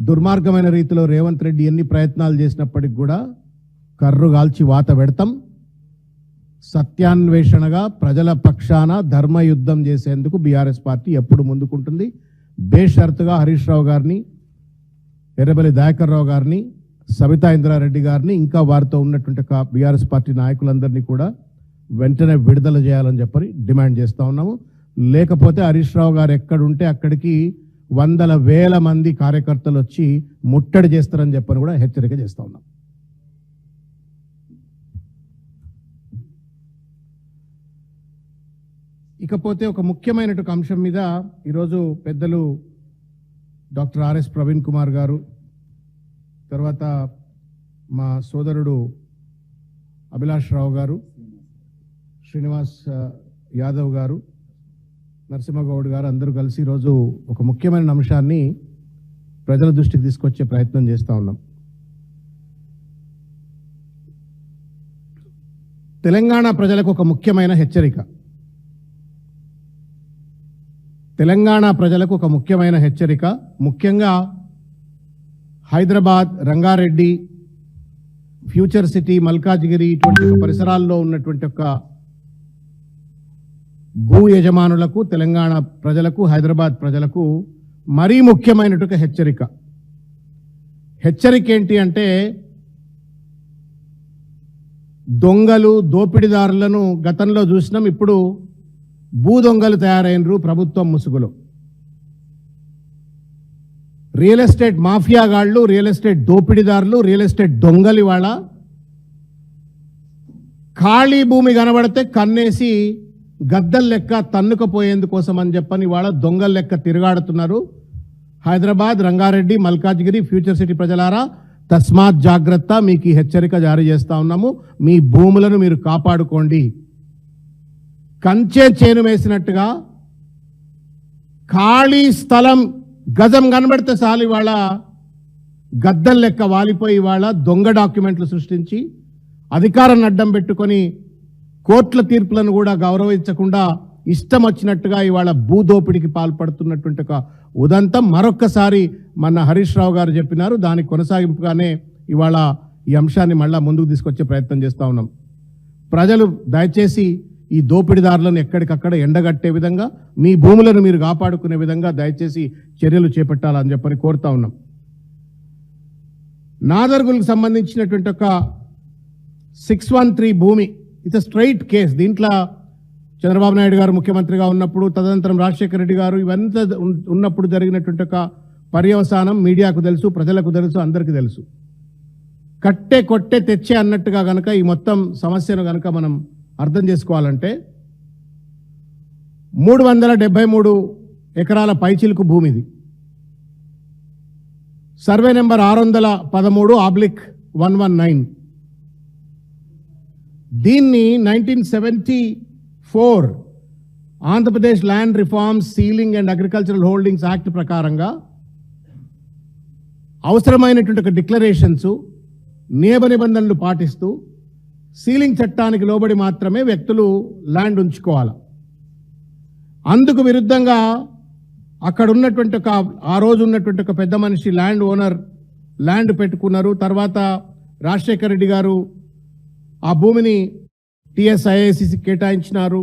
దుర్మార్గమైన రీతిలో రేవంత్ రెడ్డి ఎన్ని ప్రయత్నాలు చేసినప్పటికి కూడా కర్రు గాల్చి వాత పెడతాం. సత్యాన్వేషణగా ప్రజల పక్షాన ధర్మయుద్ధం చేసేందుకు బీఆర్ఎస్ పార్టీ ఎప్పుడు ముందుకుంటుంది. బేషరతుగా హరీష్ రావు గారిని, ఎర్రబెల్లి దయాకర్ రావు గారిని, సబితా ఇంద్రారెడ్డి గారిని, ఇంకా వారితో ఉన్నటువంటి బీఆర్ఎస్ పార్టీ నాయకులందరినీ కూడా వెంటనే విడుదల చేయాలని చెప్పని డిమాండ్ చేస్తూ ఉన్నాము. లేకపోతే హరీష్ రావు గారు ఎక్కడుంటే అక్కడికి వందల వేల మంది కార్యకర్తలు వచ్చి ముట్టడి చేస్తారని చెప్పని కూడా హెచ్చరిక చేస్తూ ఉన్నాం. ఇకపోతే ఒక ముఖ్యమైన అంశం మీద ఈరోజు పెద్దలు డాక్టర్ ఆర్ఎస్ ప్రవీణ్ కుమార్ గారు, తర్వాత మా సోదరుడు అభిలాష్ రావు గారు, శ్రీనివాస్ యాదవ్ గారు, నరసింహగౌడ్ గారు అందరూ కలిసి ఈరోజు ఒక ముఖ్యమైన అంశాన్ని ప్రజల దృష్టికి తీసుకొచ్చే ప్రయత్నం చేస్తూ ఉన్నాం. తెలంగాణ ప్రజలకు ఒక ముఖ్యమైన హెచ్చరిక. తెలంగాణ ప్రజలకు ఒక ముఖ్యమైన హెచ్చరిక. ముఖ్యంగా హైదరాబాద్, రంగారెడ్డి, ఫ్యూచర్ సిటీ, మల్కాజ్గిరి ఇటువంటి పరిసరాల్లో ఉన్నటువంటి ఒక భూ యజమానులకు, తెలంగాణ ప్రజలకు, హైదరాబాద్ ప్రజలకు మరీ ముఖ్యమైనటువంటి హెచ్చరిక. హెచ్చరిక ఏంటి అంటే, దొంగలు, దోపిడీదారులను గతంలో చూసినాం. ఇప్పుడు భూ దొంగలు తయారైనరు ప్రభుత్వం ముసుగులో. రియల్ ఎస్టేట్ మాఫియాగాళ్ళు, రియల్ ఎస్టేట్ దోపిడీదారులు, రియల్ ఎస్టేట్ దొంగలు ఇవాళ ఖాళీ భూమి కనబడితే కన్నేసి గద్దల్ లెక్క తన్నుకపోయేందుకోసం అని చెప్పని ఇవాళ దొంగల లెక్క తిరుగాడుతున్నారు. హైదరాబాద్, రంగారెడ్డి, మల్కాజ్గిరి, ఫ్యూచర్ సిటీ ప్రజలారా తస్మాత్ జాగ్రత్త, మీకు ఈ హెచ్చరిక జారీ చేస్తా ఉన్నాము. మీ భూములను మీరు కాపాడుకోండి. కంచే చేను వేసినట్టుగా ఖాళీ స్థలం గజం కనబడితే చాలు ఇవాళ గద్దల్ లెక్క వాలిపోయి ఇవాళ దొంగ డాక్యుమెంట్లు సృష్టించి అధికారాన్ని అడ్డం పెట్టుకొని కోర్టుల తీర్పులను కూడా గౌరవించకుండా ఇష్టం వచ్చినట్టుగా ఇవాళ భూదోపిడికి పాల్పడుతున్నటువంటి ఒక ఉదంతం మరొక్కసారి మన హరీష్ రావు గారు చెప్పినారు. దానికి కొనసాగింపుగానే ఇవాళ ఈ అంశాన్ని మళ్ళా ముందుకు తీసుకొచ్చే ప్రయత్నం చేస్తూ ఉన్నాం. ప్రజలు దయచేసి ఈ దోపిడీదారులను ఎక్కడికక్కడ ఎండగట్టే విధంగా, మీ భూములను మీరు కాపాడుకునే విధంగా దయచేసి చర్యలు చేపట్టాలని చెప్పని కోరుతా ఉన్నాం. నాదర్గులకు సంబంధించినటువంటి ఒక 613 భూమి, ఇది స్ట్రైట్ కేస్. దీంట్లో చంద్రబాబు నాయుడు గారు ముఖ్యమంత్రిగా ఉన్నప్పుడు, తదనంతరం రాజశేఖర రెడ్డి గారు ఇవంతా ఉన్నప్పుడు జరిగినటువంటి ఒక పర్యవసానం మీడియాకు తెలుసు, ప్రజలకు తెలుసు, అందరికీ తెలుసు. కట్టే కొట్టే తెచ్చే అన్నట్టుగా గనక ఈ మొత్తం సమస్యను గనక మనం అర్థం చేసుకోవాలంటే 373 ఎకరాల పైచిలుకు భూమి ఇది. Survey number 613/119. దీన్ని 1974 Andhra Pradesh land reforms, ceiling and agricultural holdings act ప్రకారంగా అవసరమైనటువంటి డిక్లరేషన్స్, నియమ నిబంధనలు పాటిస్తూ సీలింగ్ చట్టానికి లోబడి మాత్రమే వ్యక్తులు ల్యాండ్ ఉంచుకోవాలి. అందుకు విరుద్ధంగా అక్కడ ఉన్నటువంటి ఆ రోజు ఉన్నటువంటి ఒక పెద్ద మనిషి ల్యాండ్ ఓనర్ ల్యాండ్ పెట్టుకున్నారు. తర్వాత రాజశేఖర రెడ్డి గారు ఆ భూమిని టీఎస్ఐఏసీకి కేటాయించినారు.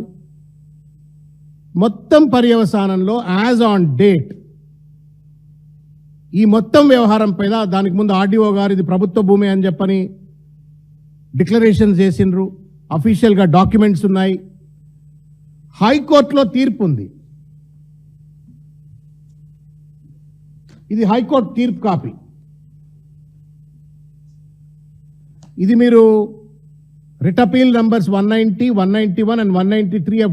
మొత్తం పర్యవసానంలో యాజ్ ఆన్ డేట్ ఈ మొత్తం వ్యవహారం పైన దానికి ముందు ఆర్డీఓ గారు ఇది ప్రభుత్వ భూమి అని చెప్పని డిక్లరేషన్ చేసిండ్రు. అఫీషియల్గా డాక్యుమెంట్స్ ఉన్నాయి. హైకోర్టులో తీర్పు ఉంది. ఇది హైకోర్టు తీర్పు కాపీ. ఇది మీరు writ appeal numbers 190, 191 and 193 of